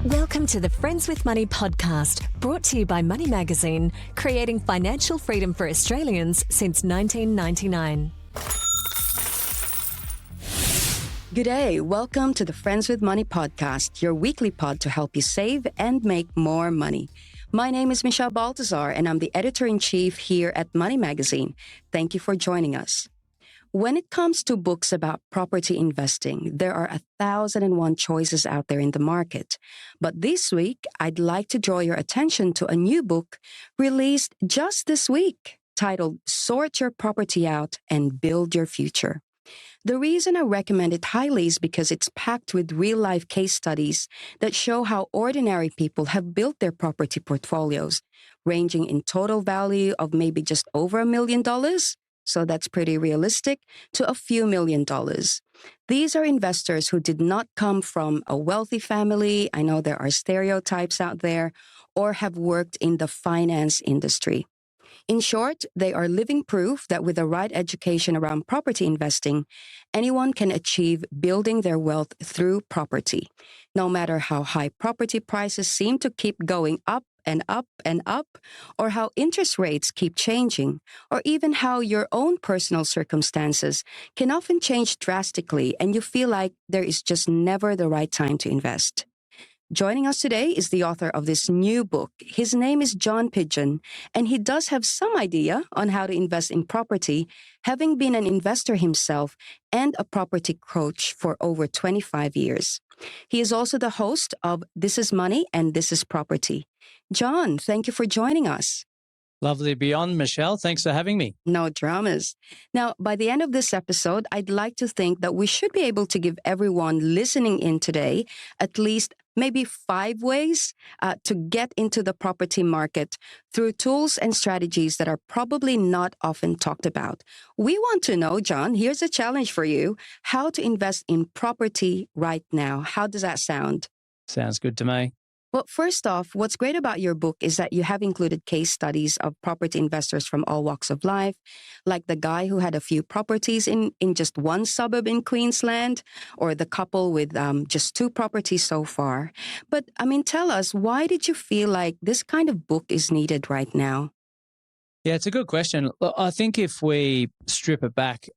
Welcome to the Friends with Money podcast, brought to you by Money Magazine, creating financial freedom for Australians since 1999. Good day. Welcome to the Friends with Money podcast, your weekly pod to help you save and make more money. My name is Michelle Baltazar, and I'm the editor-in-chief here at Money Magazine. Thank you for joining us. When it comes to books about property investing, there are 1,001 choices out there in the market. But this week, I'd like to draw your attention to a new book released just this week, titled Sort Your Property Out and Build Your Future. The reason I recommend it highly is because it's packed with real-life case studies that show how ordinary people have built their property portfolios, ranging in total value of maybe just over $1 million. So that's pretty realistic, to a few $1,000,000. These are investors who did not come from a wealthy family. I know there are stereotypes out there, or have worked in the finance industry. In short, they are living proof that with the right education around property investing, anyone can achieve building their wealth through property. No matter how high property prices seem to keep going up and up and up, or how interest rates keep changing, or even how your own personal circumstances can often change drastically and you feel like there is just never the right time to invest. Joining us today is the author of this new book. His name is John Pidgeon, and he does have some idea on how to invest in property, having been an investor himself and a property coach for over 25 years. He is also the host of This is Money and This is Property. John, thank you for joining us. Lovely to be on, Michelle. Thanks for having me. No dramas. Now, by the end of this episode, I'd like to think that we should be able to give everyone listening in today at least maybe 5 ways to get into the property market through tools and strategies that are probably not often talked about. We want to know, John, here's a challenge for you, how to invest in property right now. How does that sound? Sounds good to me. Well, first off, what's great about your book is that you have included case studies of property investors from all walks of life, like the guy who had a few properties in just one suburb in Queensland, or the couple with just 2 properties so far. But, tell us, why did you feel like this kind of book is needed right now? Yeah, it's a good question. Look, I think if we strip it back,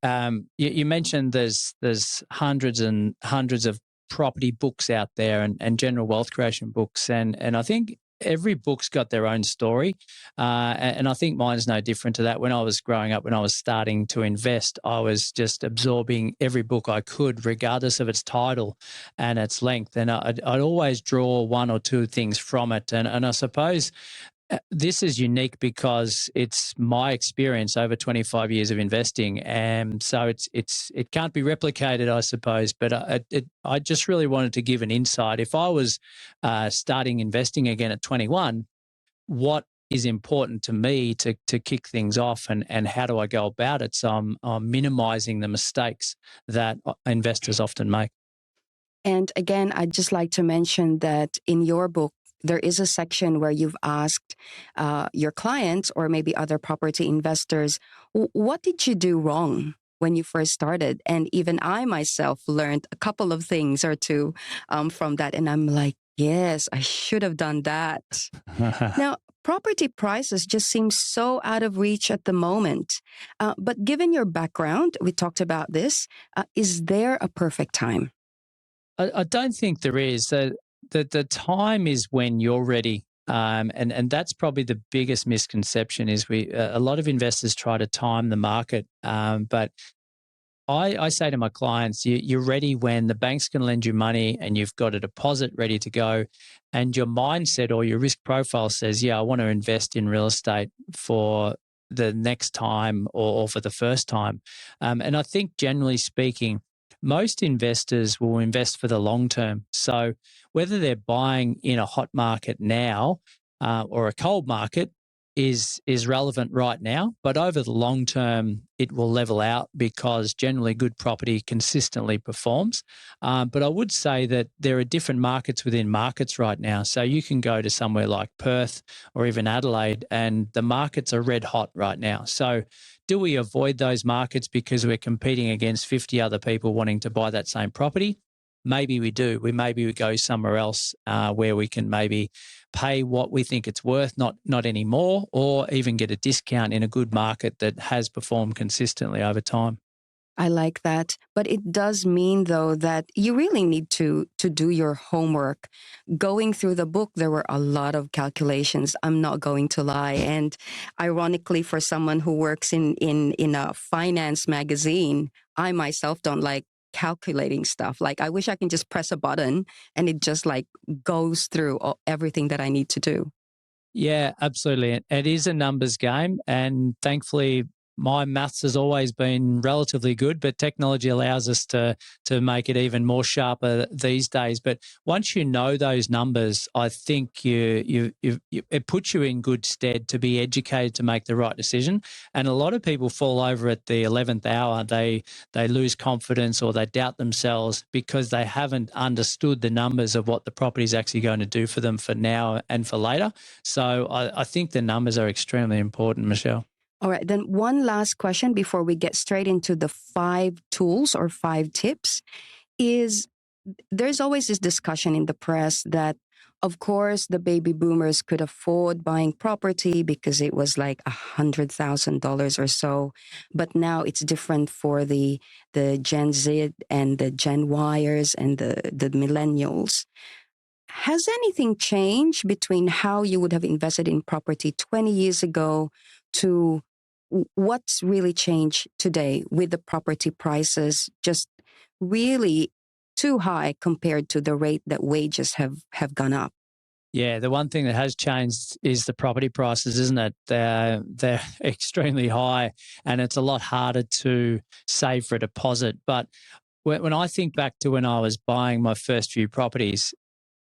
you mentioned there's hundreds and hundreds of property books out there and general wealth creation books. And I think every book's got their own story. And I think mine's no different to that. When I was growing up, when I was starting to invest, I was just absorbing every book I could, regardless of its title and its length. And I'd always draw 1 or 2 things from it. And I suppose this is unique because it's my experience over 25 years of investing, and so it can't be replicated, I suppose. But I just really wanted to give an insight. If I was starting investing again at 21, what is important to me to kick things off, and how do I go about it? So I'm minimising the mistakes that investors often make. And again, I'd just like to mention that in your book, there is a section where you've asked your clients or maybe other property investors, what did you do wrong when you first started? And even I myself learned a couple of things or 2 from that. And I'm like, yes, I should have done that. Now, property prices just seem so out of reach at the moment. But given your background, we talked about this, is there a perfect time? I don't think there is. The time is when you're ready, and that's probably the biggest misconception. Is a lot of investors try to time the market, but I say to my clients, you're ready when the banks can lend you money and you've got a deposit ready to go, and your mindset or your risk profile says, yeah, I want to invest in real estate for the next time or for the first time, and I think generally speaking, most investors will invest for the long term. So whether they're buying in a hot market now or a cold market is relevant right now, but over the long term, it will level out because generally good property consistently performs. But I would say that there are different markets within markets right now. So you can go to somewhere like Perth or even Adelaide, and the markets are red hot right now. So do we avoid those markets because we're competing against 50 other people wanting to buy that same property? maybe we do. Maybe we go somewhere else where we can maybe pay what we think it's worth, not any more, or even get a discount in a good market that has performed consistently over time. I like that. But it does mean, though, that you really need to do your homework. Going through the book, there were a lot of calculations. I'm not going to lie. And ironically, for someone who works in a finance magazine, I myself don't like calculating stuff. Like, I wish I can just press a button and it just like goes through everything that I need to do. Yeah, absolutely. It is a numbers game. And thankfully, my maths has always been relatively good, but technology allows us to make it even more sharper these days. But once you know those numbers, I think it puts you in good stead to be educated to make the right decision. And a lot of people fall over at the 11th hour. They lose confidence or they doubt themselves because they haven't understood the numbers of what the property is actually going to do for them for now and for later. So I think the numbers are extremely important, Michelle. All right, then one last question before we get straight into the 5 tools or 5 tips is there's always this discussion in the press that, of course, the baby boomers could afford buying property because it was like $100,000 or so. But now it's different for the Gen Z and the Gen Yers and the millennials. Has anything changed between how you would have invested in property 20 years ago to what's really changed today with the property prices just really too high compared to the rate that wages have gone up? Yeah, the one thing that has changed is the property prices, isn't it? They're extremely high, and it's a lot harder to save for a deposit. But when I think back to when I was buying my first few properties,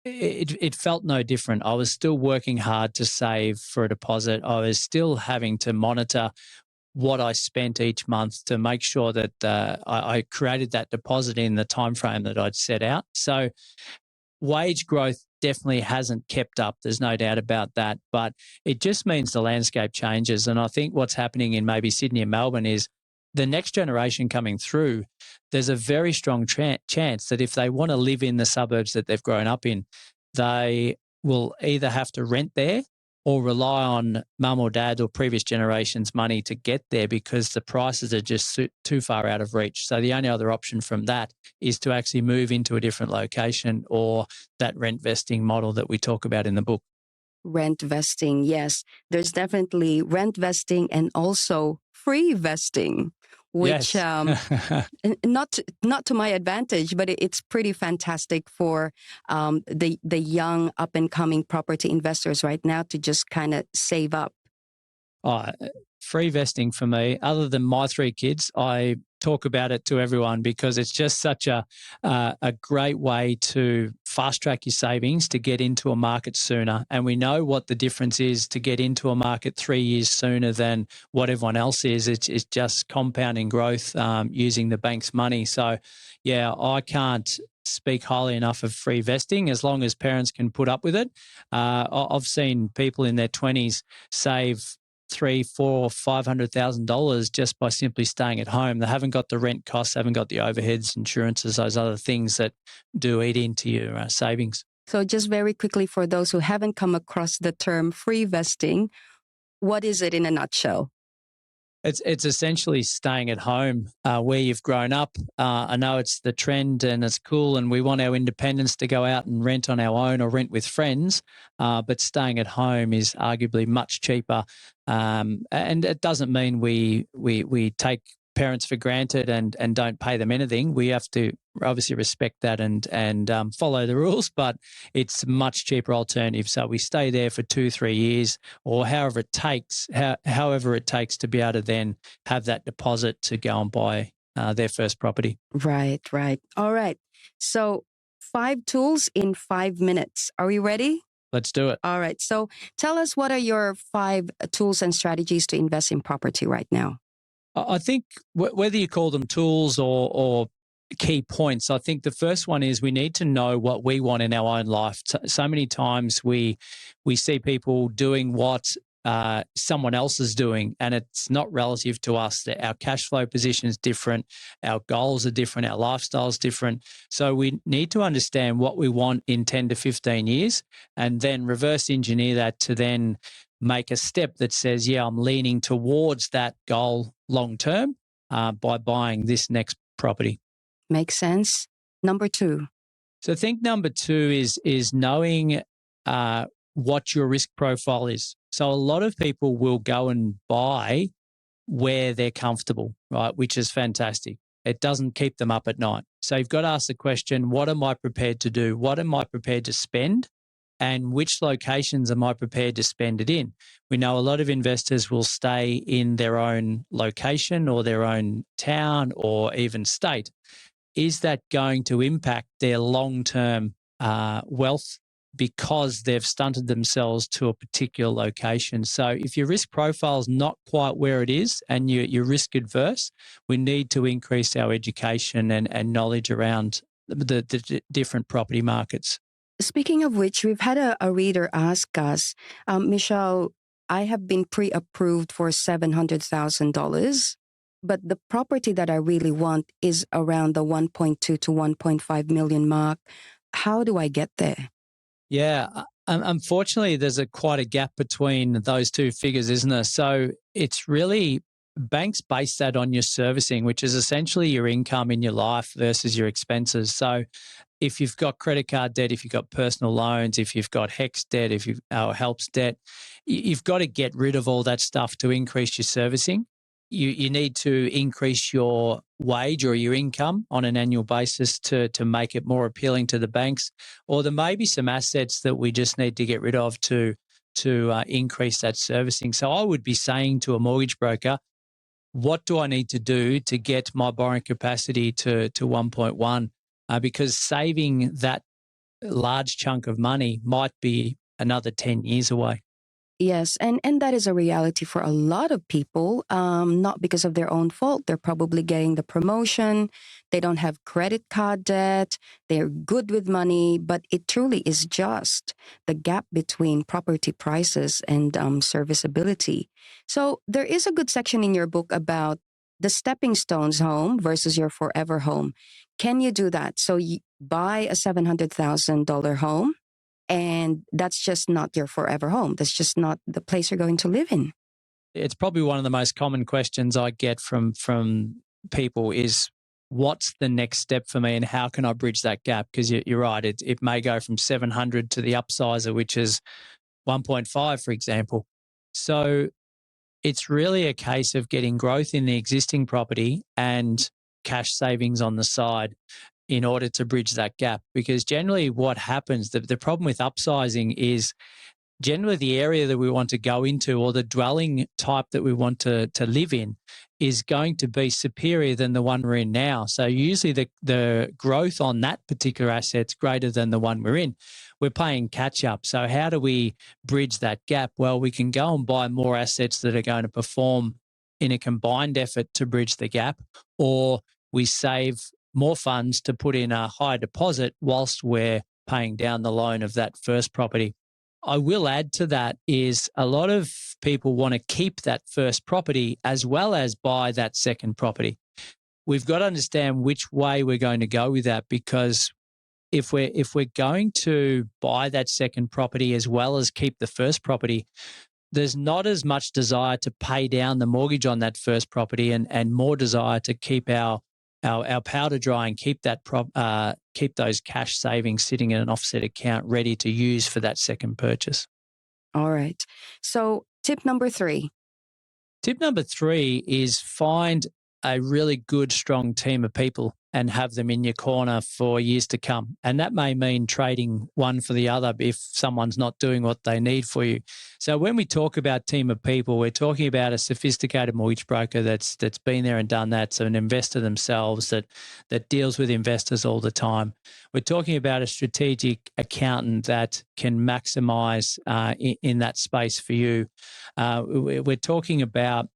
it felt no different. I was still working hard to save for a deposit. I was still having to monitor what I spent each month to make sure that I created that deposit in the time frame that I'd set out. So wage growth definitely hasn't kept up. There's no doubt about that. But it just means the landscape changes. And I think what's happening in maybe Sydney and Melbourne is the next generation coming through, there's a very strong chance that if they want to live in the suburbs that they've grown up in, they will either have to rent there or rely on mum or dad or previous generations' money to get there because the prices are just too far out of reach. So the only other option from that is to actually move into a different location or that rent vesting model that we talk about in the book. Rent vesting, yes. There's definitely rent vesting and also free vesting, which Yes. not to my advantage, but it's pretty fantastic for the young up and coming property investors right now to just kind of save up. Oh, free vesting for me, other than my 3 kids, I talk about it to everyone because it's just such a great way to fast track your savings to get into a market sooner. And we know what the difference is to get into a market 3 years sooner than what everyone else is. It's just compounding growth using the bank's money. So, yeah, I can't speak highly enough of free vesting as long as parents can put up with it. I've seen people in their 20s save $300,000, $400,000, $500,000 just by simply staying at home. They haven't got the rent costs, haven't got the overheads, insurances, those other things that do eat into your savings. So, just very quickly for those who haven't come across the term free vesting, what is it in a nutshell? It's essentially staying at home where you've grown up. I know it's the trend and it's cool, and we want our independence to go out and rent on our own or rent with friends. But staying at home is arguably much cheaper, and it doesn't mean we take parents for granted and don't pay them anything. We have to obviously respect that and follow the rules, but it's a much cheaper alternative. So we stay there for 2-3 years or however it takes to be able to then have that deposit to go and buy their first property. Right, right. All right. So 5 tools in 5 minutes. Are we ready? Let's do it. All right. So tell us, what are your 5 tools and strategies to invest in property right now? I think whether you call them tools or key points, I think the first one is we need to know what we want in our own life. So many times we see people doing what someone else is doing, and it's not relative to us. That our cash flow position is different, our goals are different, our lifestyle is different. So we need to understand what we want in 10 to 15 years and then reverse engineer that to then make a step that says, yeah, I'm leaning towards that goal long term by buying this next property. Makes sense. Number 2. So I think number 2 is knowing what your risk profile is. So a lot of people will go and buy where they're comfortable, right? Which is fantastic. It doesn't keep them up at night. So you've got to ask the question, what am I prepared to do? What am I prepared to spend? And which locations am I prepared to spend it in? We know a lot of investors will stay in their own location or their own town or even state. Is that going to impact their long-term wealth because they've stunted themselves to a particular location? So if your risk profile is not quite where it is and you're risk adverse, we need to increase our education and knowledge around the different property markets. Speaking of which, we've had a reader ask us, Michelle, I have been pre-approved for $700,000, but the property that I really want is around the 1.2 to 1.5 million mark. How do I get there? Yeah, unfortunately, there's quite a gap between those two figures, isn't there? So it's really banks base that on your servicing, which is essentially your income in your life versus your expenses. So if you've got credit card debt, if you've got personal loans, if you've got HEX debt, if you've HELPS debt, you've got to get rid of all that stuff to increase your servicing. You need to increase your wage or your income on an annual basis to make it more appealing to the banks. Or there may be some assets that we just need to get rid of to increase that servicing. So I would be saying to a mortgage broker, what do I need to do to get my borrowing capacity to 1.1? Because saving that large chunk of money might be another 10 years away. Yes, and that is a reality for a lot of people, not because of their own fault. They're probably getting the promotion. They don't have credit card debt. They're good with money, but it truly is just the gap between property prices and serviceability. So there is a good section in your book about the stepping stones home versus your forever home. Can you do that? So you buy a $700,000 home, and that's just not your forever home. That's just not the place you're going to live in. It's probably one of the most common questions I get from people is, what's the next step for me and how can I bridge that gap? Because you're right, it may go from 700 to the upsizer, which is 1.5, for example. So it's really a case of getting growth in the existing property and cash savings on the side in order to bridge that gap. Because generally what happens, the problem with upsizing is generally the area that we want to go into or the dwelling type that we want to live in is going to be superior than the one we're in now. So usually the growth on that particular asset's greater than the one we're in. We're playing catch up. So how do we bridge that gap? Well, we can go and buy more assets that are going to perform in a combined effort to bridge the gap, or we save more funds to put in a high deposit whilst we're paying down the loan of that first property. I will add to that is a lot of people want to keep that first property as well as buy that second property. We've got to understand which way we're going to go with that, because if we're going to buy that second property as well as keep the first property, there's not as much desire to pay down the mortgage on that first property and more desire to keep our powder dry and keep those cash savings sitting in an offset account ready to use for that second purchase. All right. So tip number 3. Tip number 3 is find a really good, strong team of people and have them in your corner for years to come. And that may mean trading one for the other if someone's not doing what they need for you. So when we talk about team of people, we're talking about a sophisticated mortgage broker that's been there and done that, so an investor themselves that deals with investors all the time. We're talking about a strategic accountant that can maximize in that space for you. We're talking about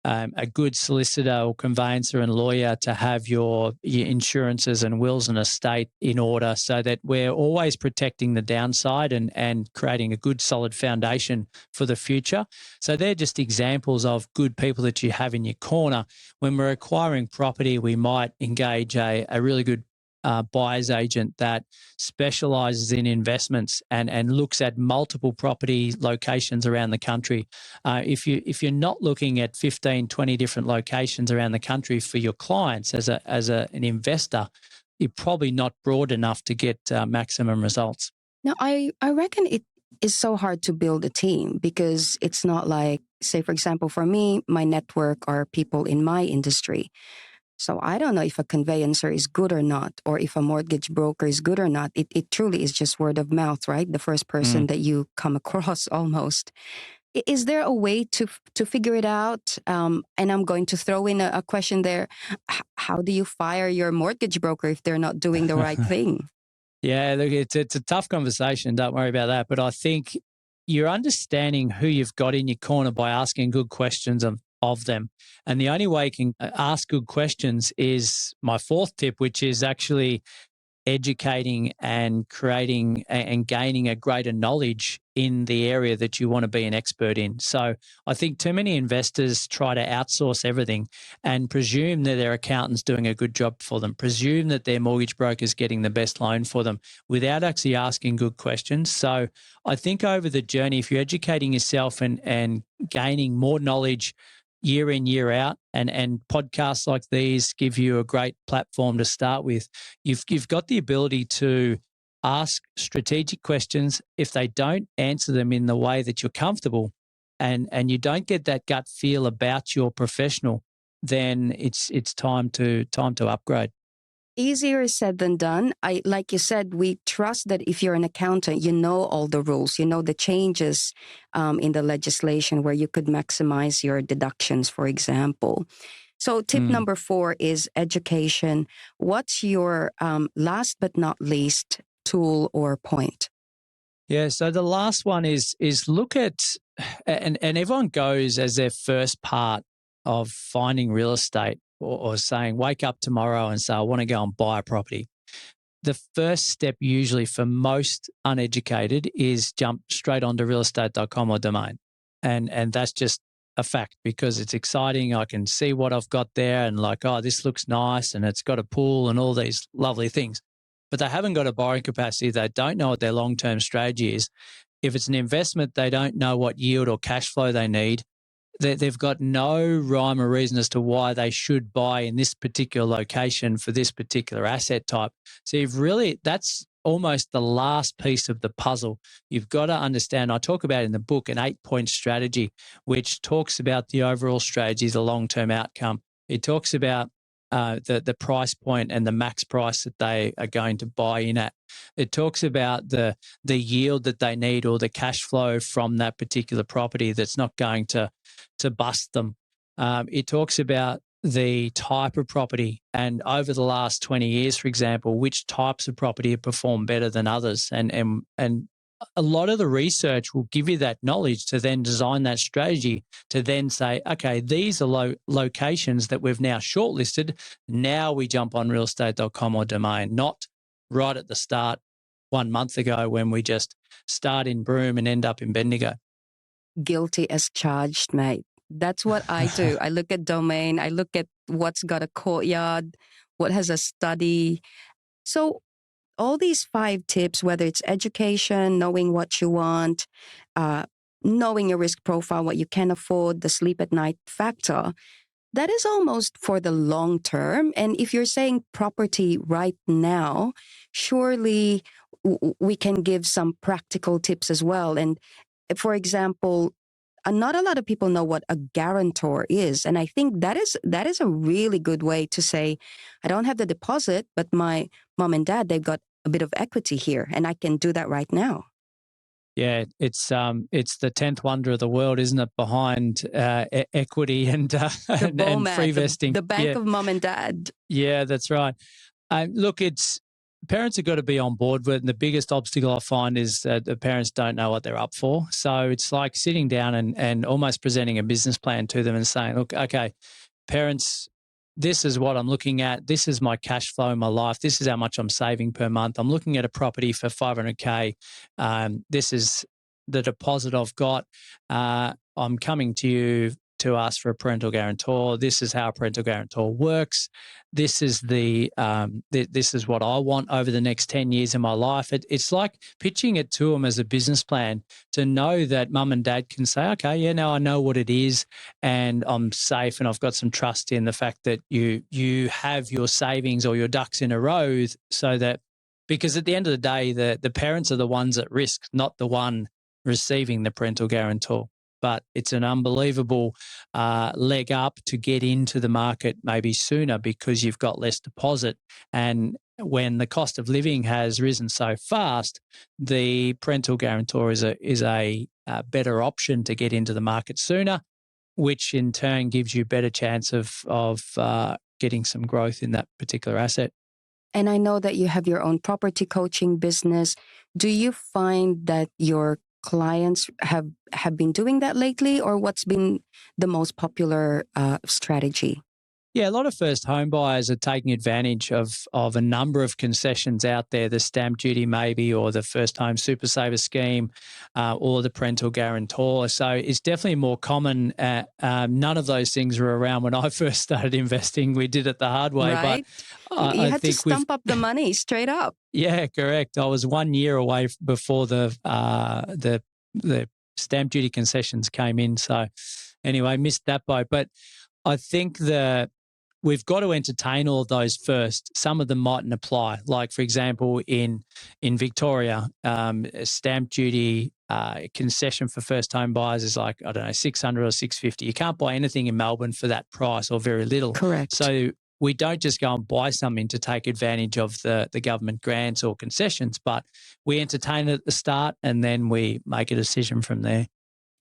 a good solicitor or conveyancer and lawyer to have your insurances and wills and estate in order, so that we're always protecting the downside and creating a good solid foundation for the future. So they're just examples of good people that you have in your corner. When we're acquiring property, we might engage a really good buyer's agent that specializes in investments and looks at multiple property locations around the country. If you're not looking at 15, 20 different locations around the country for your clients as an investor, you're probably not broad enough to get maximum results. Now, I reckon it is so hard to build a team, because it's not like, say, for example, for me, my network are people in my industry. So I don't know if a conveyancer is good or not, or if a mortgage broker is good or not. It truly is just word of mouth, right? The first person that you come across almost. Is there a way to figure it out? And I'm going to throw in a question there. How do you fire your mortgage broker if they're not doing the right thing? Yeah, look, it's a tough conversation. Don't worry about that. But I think you're understanding who you've got in your corner by asking good questions of them. And the only way you can ask good questions is my fourth tip, which is actually educating and creating and gaining a greater knowledge in the area that you want to be an expert in. So I think too many investors try to outsource everything and presume that their accountant's doing a good job for them, presume that their mortgage broker's getting the best loan for them without actually asking good questions. So I think over the journey, if you're educating yourself and gaining more knowledge year in, year out, and podcasts like these give you a great platform to start with, you've got the ability to ask strategic questions. If they don't answer them in the way that you're comfortable and you don't get that gut feel about your professional, then it's time to upgrade. Easier said than done. Like you said, we trust that if you're an accountant, you know all the rules, you know the changes in the legislation where you could maximize your deductions, for example. So tip number 4 is education. What's your last but not least tool or point? Yeah, so the last one is look at, and everyone goes as their first part of finding real estate, or saying, wake up tomorrow and say, I want to go and buy a property. The first step usually for most uneducated is jump straight onto realestate.com or domain. And that's just a fact, because it's exciting. I can see what I've got there and like, oh, this looks nice and it's got a pool and all these lovely things. But they haven't got a borrowing capacity. They don't know what their long-term strategy is. If it's an investment, they don't know what yield or cash flow they need. They've got no rhyme or reason as to why they should buy in this particular location for this particular asset type. So that's almost the last piece of the puzzle. You've got to understand, I talk about in the book, an 8-point strategy, which talks about the overall strategy, the long-term outcome. It talks about the price point and the max price that they are going to buy in at. It talks about the yield that they need, or the cash flow from that particular property that's not going to bust them. It talks about the type of property, and over the last 20 years, for example, which types of property have performed better than others. And a lot of the research will give you that knowledge to then design that strategy to then say, okay, these are locations that we've now shortlisted. Now we jump on realestate.com or domain, not right at the start 1 month ago when we just start in Broome and end up in Bendigo. Guilty as charged, mate. That's what I do. I look at domain, I look at what's got a courtyard, what has a study. So all these 5 tips, whether it's education, knowing what you want, knowing your risk profile, what you can afford, the sleep at night factor, that is almost for the long term. And if you're saying property right now, surely we can give some practical tips as well. And for example, not a lot of people know what a guarantor is. And I think that is a really good way to say, I don't have the deposit, but my mom and dad, they've got a bit of equity here and I can do that right now. Yeah, it's the 10th wonder of the world, isn't it? Behind equity and free vesting. The bank of mom and dad. Yeah, that's right. Look, it's parents have got to be on board with it. And the biggest obstacle I find is that the parents don't know what they're up for. So it's like sitting down and almost presenting a business plan to them and saying, look, okay, parents, this is what I'm looking at. This is my cash flow in my life. This is how much I'm saving per month. I'm looking at a property for $500K. This is the deposit I've got. I'm coming to you to ask for a parental guarantor. This is how a parental guarantor works. This is this is what I want over the next 10 years of my life. It's like pitching it to them as a business plan to know that mum and dad can say, okay, yeah, now I know what it is and I'm safe and I've got some trust in the fact that you have your savings or your ducks in a row so that, because at the end of the day, the parents are the ones at risk, not the one receiving the parental guarantor. But it's an unbelievable leg up to get into the market maybe sooner because you've got less deposit. And when the cost of living has risen so fast, the parental guarantor is a better option to get into the market sooner, which in turn gives you a better chance of getting some growth in that particular asset. And I know that you have your own property coaching business. Do you find that your clients have been doing that lately, or what's been the most popular strategy? Yeah, a lot of first home buyers are taking advantage of a number of concessions out there, the stamp duty maybe, or the first home super saver scheme, or the parental guarantor. So it's definitely more common. None of those things were around when I first started investing. We did it the hard way. Right? But You I had to think stump up the money straight up. Yeah, correct. I was 1 year away before the stamp duty concessions came in. So anyway, missed that boat. But I think we've got to entertain all of those first. Some of them mightn't apply. Like, for example, in Victoria, stamp duty concession for first home buyers is like, I don't know, 600 or 650. You can't buy anything in Melbourne for that price or very little. Correct. So we don't just go and buy something to take advantage of the government grants or concessions, but we entertain it at the start and then we make a decision from there.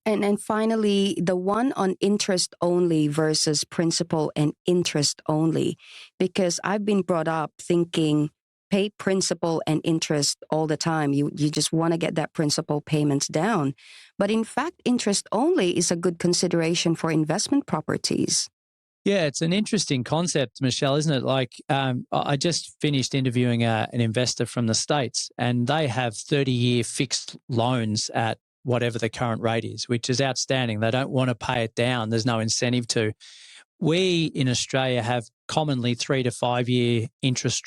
And finally, the one on interest only versus principal and interest only, because I've been brought up thinking pay principal and interest all the time. You just want to get that principal payments down. But in fact, interest only is a good consideration for investment properties. Yeah, it's an interesting concept, Michelle, isn't it? Like, I just finished interviewing an investor from the States, and they have 30-year fixed loans at whatever the current rate is, which is outstanding. They don't want to pay it down. There's no incentive to. We in Australia have commonly 3 to 5 year interest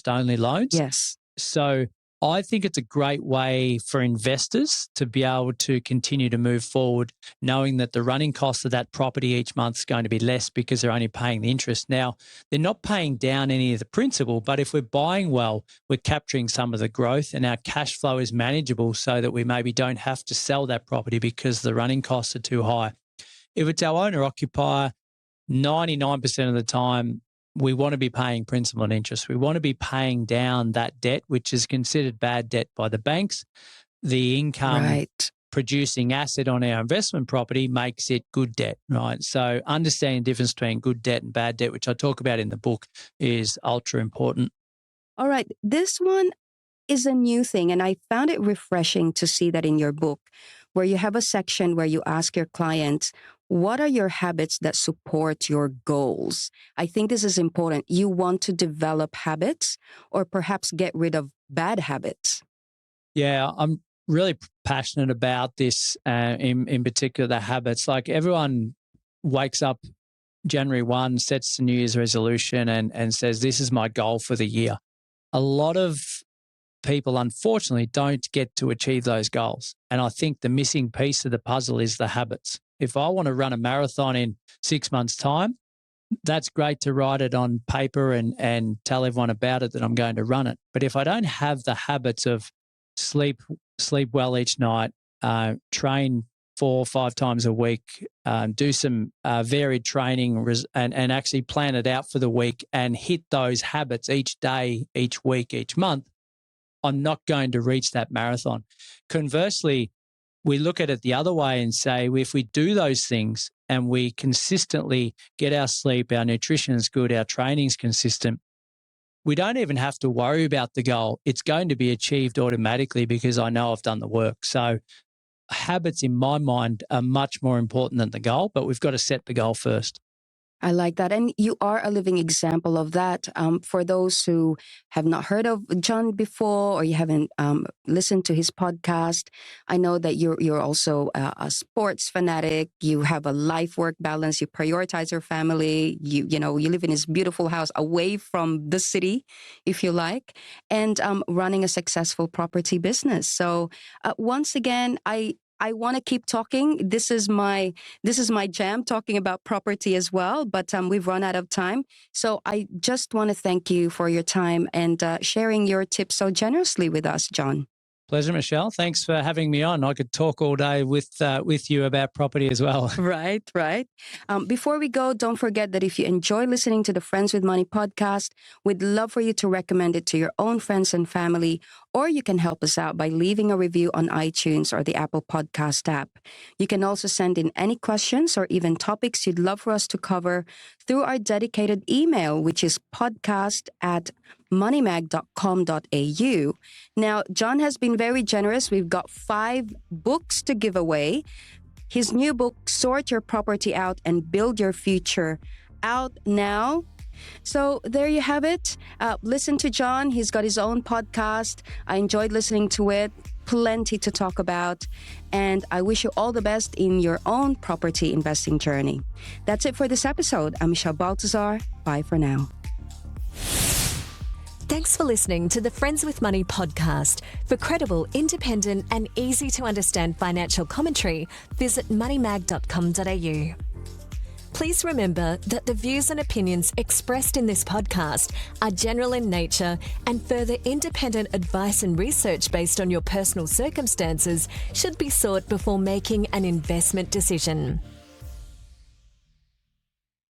only loans. Yes. So I think it's a great way for investors to be able to continue to move forward, knowing that the running cost of that property each month is going to be less because they're only paying the interest. Now, they're not paying down any of the principal, but if we're buying well, we're capturing some of the growth and our cash flow is manageable so that we maybe don't have to sell that property because the running costs are too high. If it's our owner occupier, 99% of the time, we want to be paying principal and interest. We want to be paying down that debt, which is considered bad debt by the banks. The income producing asset on our investment property makes it good debt, right? So understanding the difference between good debt and bad debt, which I talk about in the book, is ultra important. All right. This one is a new thing, and I found it refreshing to see that in your book, where you have a section where you ask your clients, what are your habits that support your goals? I think this is important. You want to develop habits or perhaps get rid of bad habits. Yeah, I'm really passionate about this, in particular, the habits. Like, everyone wakes up January 1, sets a New Year's resolution and says, this is my goal for the year. A lot of people, unfortunately, don't get to achieve those goals. And I think the missing piece of the puzzle is the habits. If I want to run a marathon in 6 months' time, that's great to write it on paper and tell everyone about it that I'm going to run it. But if I don't have the habits of sleep well each night, train 4 or 5 times a week, do some varied training and actually plan it out for the week and hit those habits each day, each week, each month, I'm not going to reach that marathon. Conversely, we look at it the other way and say, if we do those things and we consistently get our sleep, our nutrition is good, our training's consistent, we don't even have to worry about the goal. It's going to be achieved automatically because I know I've done the work. So habits in my mind are much more important than the goal, but we've got to set the goal first. I like that. And you are a living example of that. For those who have not heard of John before, or you haven't listened to his podcast, I know that you're also a sports fanatic. You have a life-work balance. You prioritize your family. You live in this beautiful house away from the city, if you like, and running a successful property business. So once again, I want to keep talking. This is my jam, talking about property as well, but we've run out of time. So I just want to thank you for your time and sharing your tips so generously with us, John. Pleasure, Michelle. Thanks for having me on. I could talk all day with you about property as well. Right. Before we go, don't forget that if you enjoy listening to the Friends with Money podcast, we'd love for you to recommend it to your own friends and family, or you can help us out by leaving a review on iTunes or the Apple Podcast app. You can also send in any questions or even topics you'd love for us to cover through our dedicated email, which is podcast@moneymag.com.au. Now, John has been very generous. We've got 5 books to give away. His new book, Sort Your Property Out and Build Your Future, out now. So there you have it. Listen to John. He's got his own podcast. I enjoyed listening to it. Plenty to talk about. And I wish you all the best in your own property investing journey. That's it for this episode. I'm Michelle Baltazar. Bye for now. Thanks for listening to the Friends with Money podcast. For credible, independent, and easy to understand financial commentary, visit moneymag.com.au. Please remember that the views and opinions expressed in this podcast are general in nature, and further independent advice and research based on your personal circumstances should be sought before making an investment decision.